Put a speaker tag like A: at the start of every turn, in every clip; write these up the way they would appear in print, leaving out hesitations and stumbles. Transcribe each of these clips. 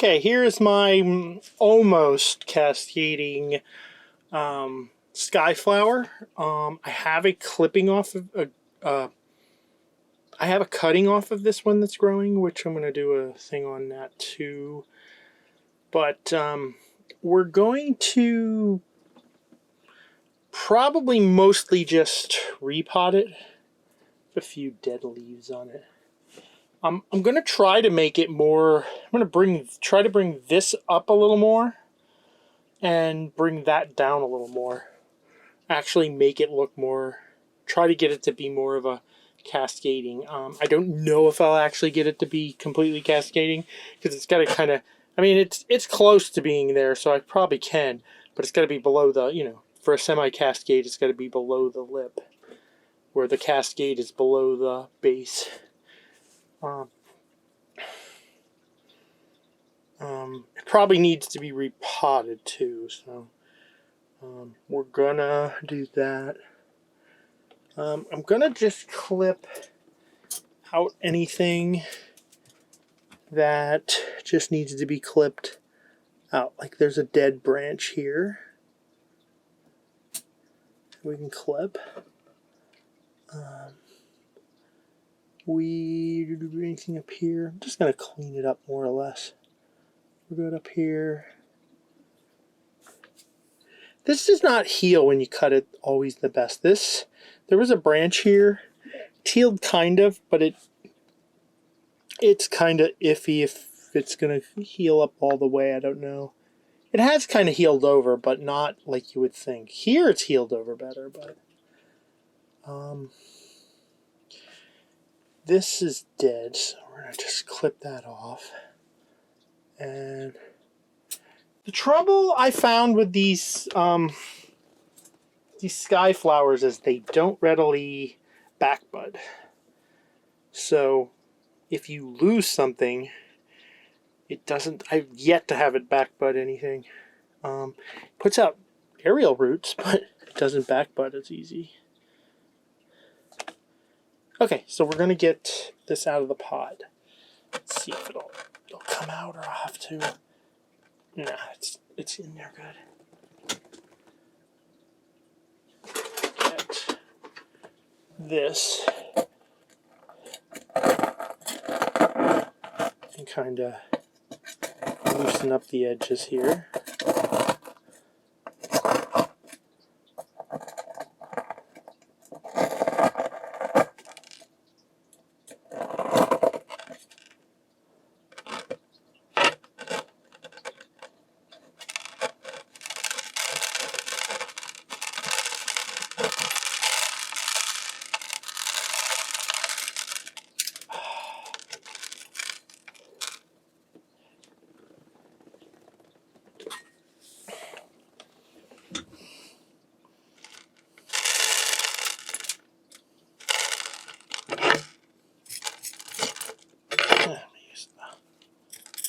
A: Okay, here's my almost cascading SkyFlower. I have a clipping off of I have a cutting off of this one that's growing, which I'm going to do a thing on that too. But we're going to probably mostly just repot it. A few dead leaves on it. I'm going to try to make it more. I'm going to try to bring this up a little more, and bring that down a little more. Actually, make it look more. Try to get it to be more of a cascading. I don't know if I'll actually get it to be completely cascading because it's got to kind of. I mean, it's close to being there, so I probably can, but it's got to be below the. For a semi-cascade, it's got to be below the lip, where the cascade is below the base. It probably needs to be repotted too, so we're gonna do that. I'm gonna just clip out anything that just needs to be clipped out. Like there's a dead branch here. We can clip. We do anything up here. I'm just gonna clean it up more or less. We're good up here. This does not heal when you cut it always the best. There was a branch here. It healed kind of, but it's kind of iffy if it's going to heal up all the way. I don't know. It has kind of healed over, but not like you would think. Here it's healed over better, but this is dead, so we're going to just clip that off. And the trouble I found with these SkyFlowers is they don't readily backbud. So if you lose something, it doesn't. I've yet to have it backbud anything. Puts out aerial roots, but it doesn't backbud as easy. Okay, so we're gonna get this out of the pot. Let's see if it'll come out, or I'll have to. Nah, it's in there good. Get this and kind of loosen up the edges here.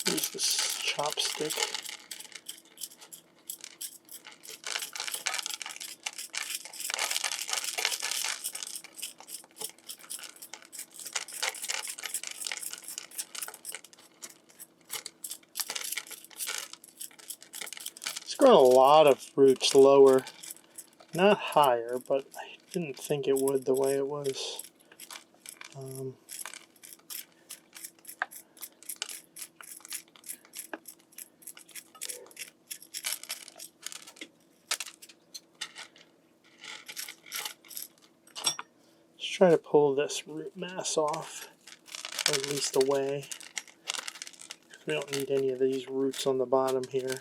A: Use this chopstick. It's grown a lot of roots lower, not higher, but I didn't think it would the way it was. Let's try to pull this root mass off, or at least away. We don't need any of these roots on the bottom here.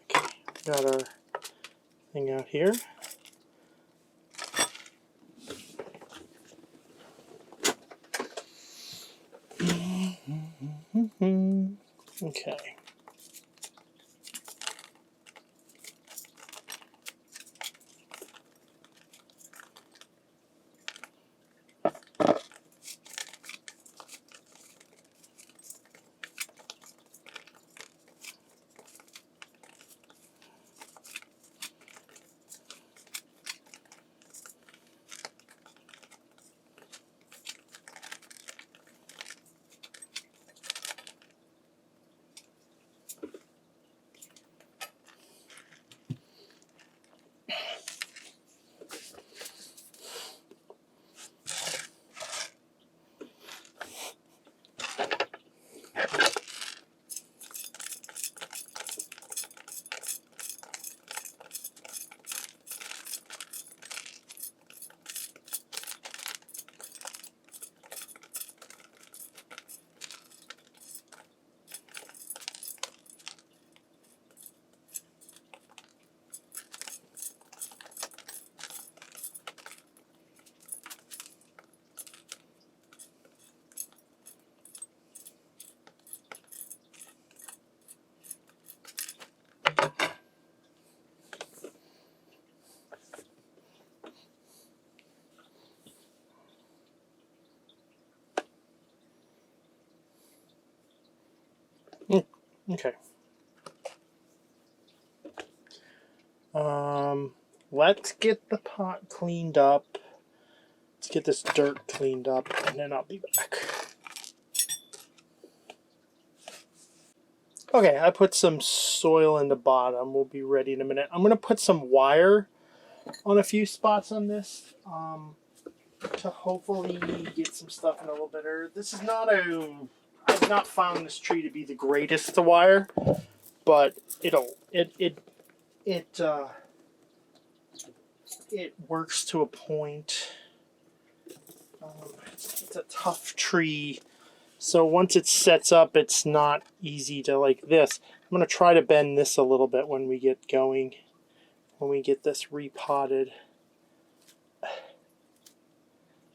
A: Okay, got our thing out here. Okay. Okay. Let's get the pot cleaned up. Let's get this dirt cleaned up, and then I'll be back. Okay, I put some soil in the bottom. We'll be ready in a minute. I'm going to put some wire on a few spots on this to hopefully get some stuff in a little better. This is not a... I've not found this tree to be the greatest to wire, but it works to a point. It's a tough tree, so once it sets up, it's not easy to like this. I'm going to try to bend this a little bit when we get going, when we get this repotted.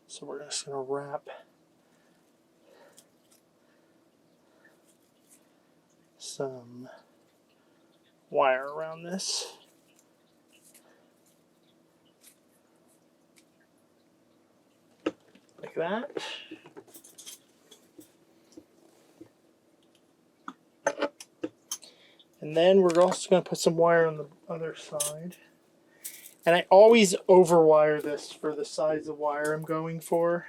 A: So we're just going to wrap some wire around this. Like that. And then we're also going to put some wire on the other side. And I always overwire this for the size of wire I'm going for.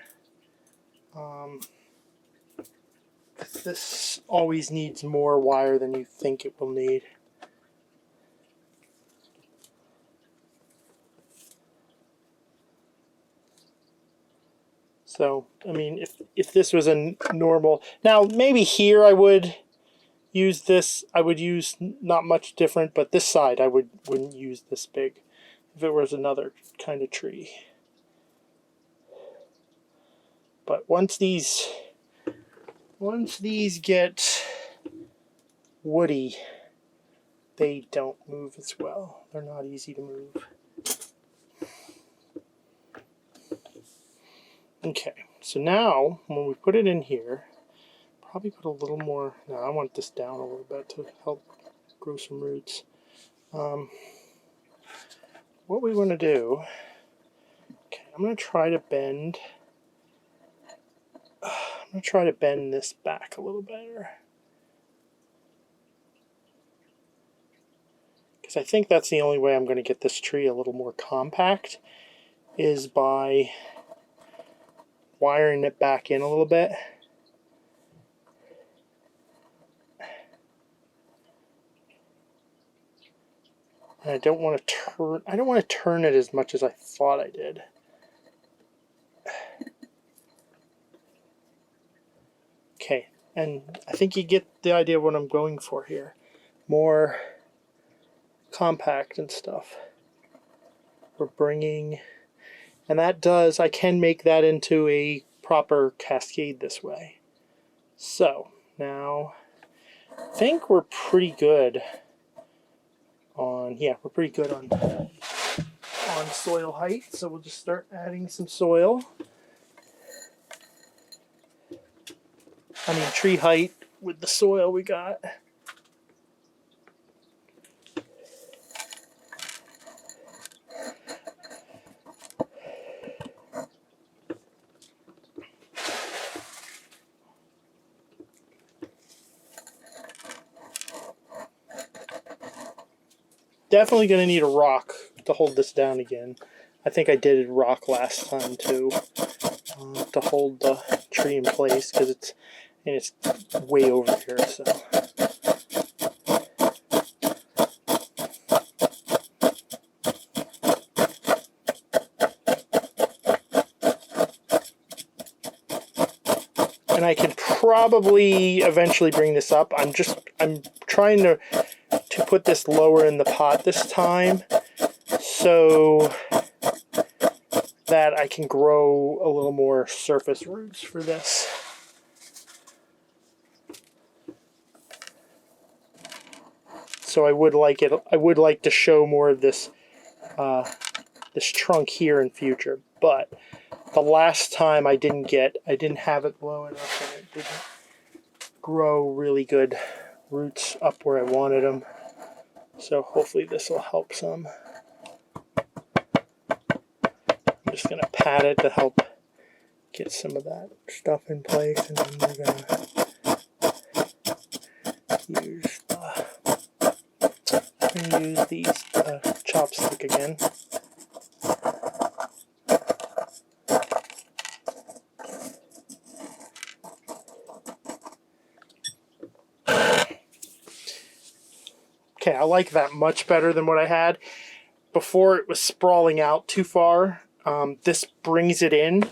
A: This always needs more wire than you think it will need. So, I mean, if this was a normal... Now, maybe here I would use this. I would use not much different, but this side I wouldn't use this big if it was another kind of tree. But once these get woody, they don't move as well. They're not easy to move. Okay, so now when we put it in here, probably put a little more. No, I want this down a little bit to help grow some roots. What we want to do, okay, I'm going to try to bend. I'm going to try to bend this back a little better, because I think that's the only way I'm going to get this tree a little more compact, is by wiring it back in a little bit. And I don't want to turn it as much as I thought I did. Okay, and I think you get the idea of what I'm going for here. More compact and stuff. We're bringing, and that does, I can make that into a proper cascade this way. So now I think we're pretty good on, yeah, we're pretty good on soil height. So we'll just start adding some soil. I mean tree height with the soil we got. Definitely going to need a rock to hold this down again. I think I did rock last time too, to hold the tree in place, because it's way over here. So and I can probably eventually bring this up. I'm trying to put this lower in the pot this time, so that I can grow a little more surface roots for this. So I would like to show more of this this trunk here in future, but the last time I didn't have it low enough, and it didn't grow really good roots up where I wanted them. So hopefully this will help some. I'm just going to pat it to help get some of that stuff in place, and then we're going to use use these chopstick again. Okay, I like that much better than what I had. Before it was sprawling out too far. This brings it in.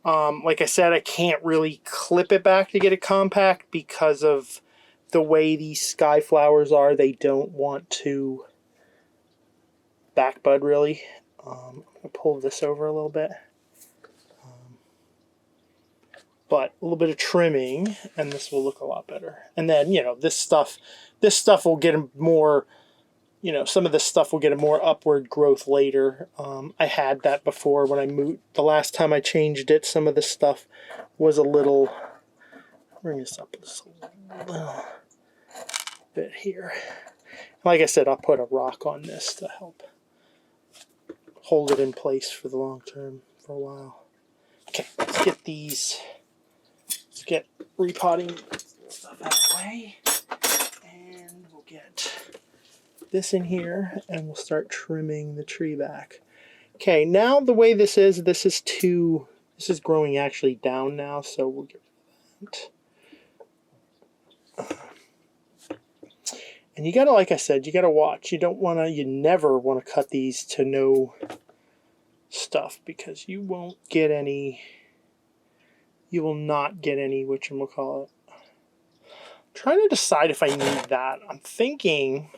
A: Like I said, I can't really clip it back to get it compact because of the way these SkyFlowers are. They don't want to back bud really. I'm going to pull this over a little bit. But a little bit of trimming and this will look a lot better. And then, you know, this stuff will get more, you know, some of this stuff will get a more upward growth later. I had that before when I moved. The last time I changed it, some of the stuff was a little, bring this up just a little bit here. Like I said, I'll put a rock on this to help hold it in place for the long term for a while. Okay, let's get these, let's get repotting stuff out of the way. And we'll get this in here and we'll start trimming the tree back. Okay, now the way this is growing actually down now, so we'll get rid of that. And you gotta, like I said, you gotta watch. You never wanna cut these to no stuff because you won't get any, you will not get any, whatchamacallit. I'm trying to decide if I need that. I'm thinking,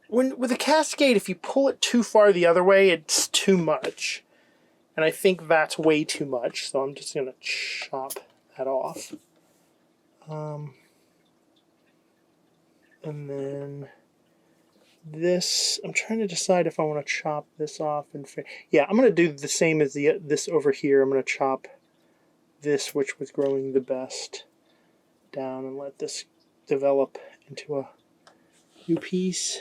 A: with a cascade, if you pull it too far the other way, it's too much. And I think that's way too much, so I'm just gonna chop that off. And then this, I'm trying to decide if I want to chop this off. Yeah, I'm going to do the same as this over here. I'm going to chop this, which was growing the best, down and let this develop into a new piece.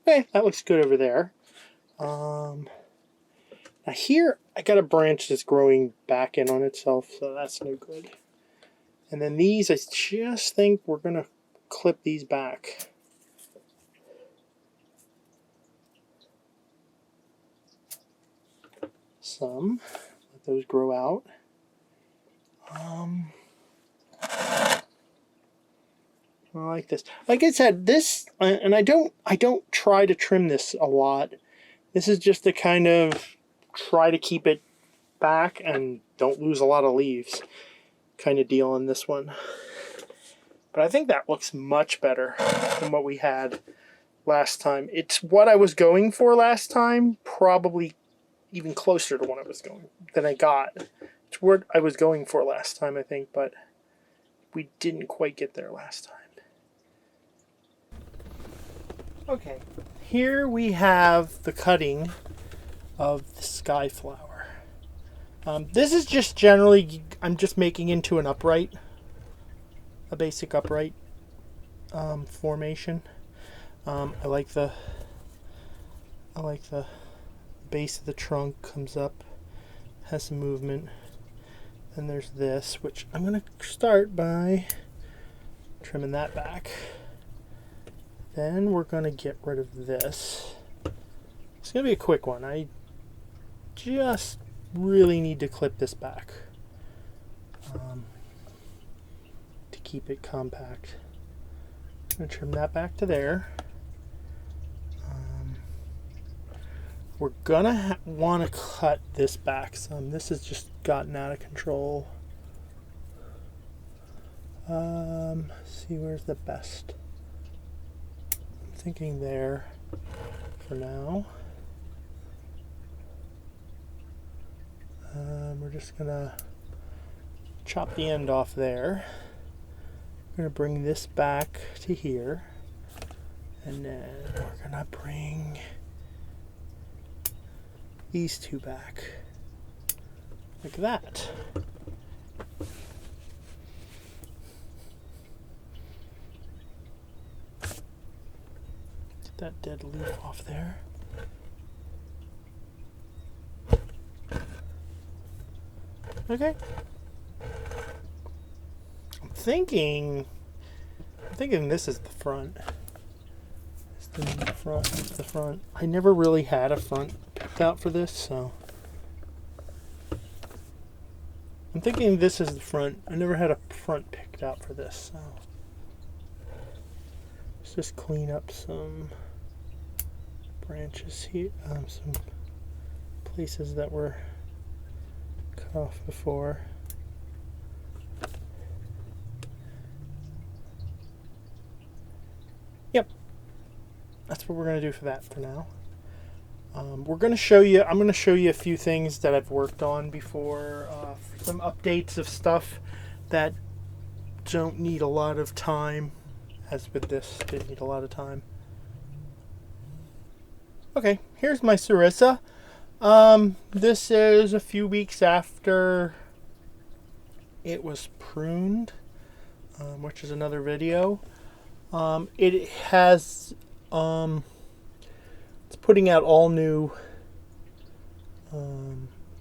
A: Okay, that looks good over there. Now here, I got a branch that's growing back in on itself, so that's no good. And then these, I just think we're going to clip these back. Some, let those grow out. I like this. Like I said, this, and I don't try to trim this a lot. This is just to kind of try to keep it back and don't lose a lot of leaves kind of deal on this one. But I think that looks much better than what we had last time. It's what I was going for last time, probably even closer to what I was going than I got. It's what I was going for last time, I think, but we didn't quite get there last time. Okay, here we have the cutting of the SkyFlower. This is just generally, I'm just making into an upright, a basic upright formation. I like the base of the trunk comes up, has some movement. Then there's this, which I'm going to start by trimming that back. Then we're going to get rid of this. It's going to be a quick one. I just really need to clip this back to keep it compact. I'm going to trim that back to there. We're going to want to cut this back some. This has just gotten out of control. See, where's the best? I'm thinking there for now. We're just going to chop the end off there. We're going to bring this back to here. And then we're going to bring these two back. Like that. Get that dead leaf off there. Okay. I'm thinking this is the front. It's the front. I never really had a front picked out for this, so I'm thinking this is the front. I never had a front picked out for this, so let's just clean up some branches here, some places that were cut off before. Yep, that's what we're going to do for that for now. We're going to show you, I'm going to show you a few things that I've worked on before, some updates of stuff that don't need a lot of time, as with this, didn't need a lot of time. Okay, here's my Sarissa. This is a few weeks after it was pruned, which is another video. It has, it's putting out all new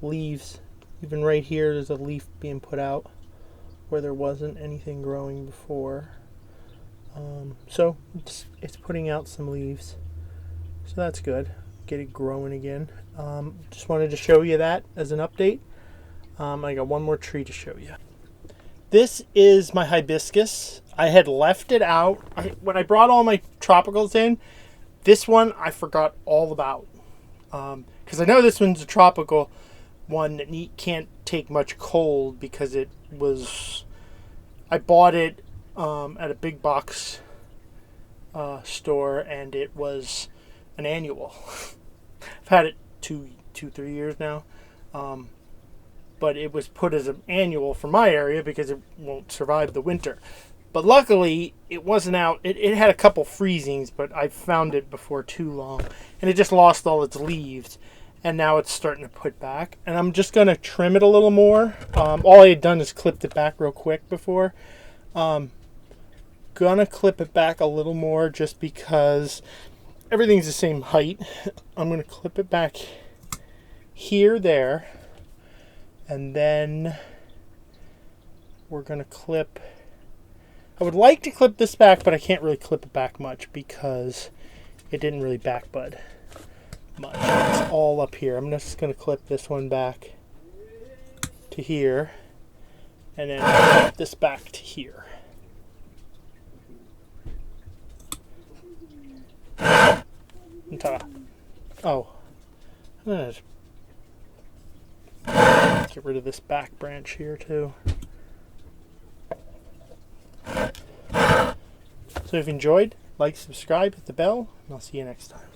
A: leaves. Even right here, there's a leaf being put out where there wasn't anything growing before. So it's putting out some leaves. So that's good. Get it growing again. Just wanted to show you that as an update. I got one more tree to show you. This is my hibiscus. I had left it out. When I brought all my tropicals in, this one I forgot all about. Because I know this one's a tropical one that can't take much cold because it was... I bought it at a big box store, and it was an annual. I've had it 3 years now, but it was put as an annual for my area because it won't survive the winter. But luckily, it wasn't out. It had a couple freezings, but I found it before too long, and it just lost all its leaves, and now it's starting to put back. And I'm just going to trim it a little more. All I had done is clipped it back real quick before. Gonna clip it back a little more just because everything's the same height. I'm going to clip it back here, there, and then we're going to clip... I would like to clip this back, but I can't really clip it back much because it didn't really back bud much. It's all up here. I'm just going to clip this one back to here, and then clip this back to here. Oh, I'm gonna get rid of this back branch here too. So if you enjoyed, like, subscribe, hit the bell, and I'll see you next time.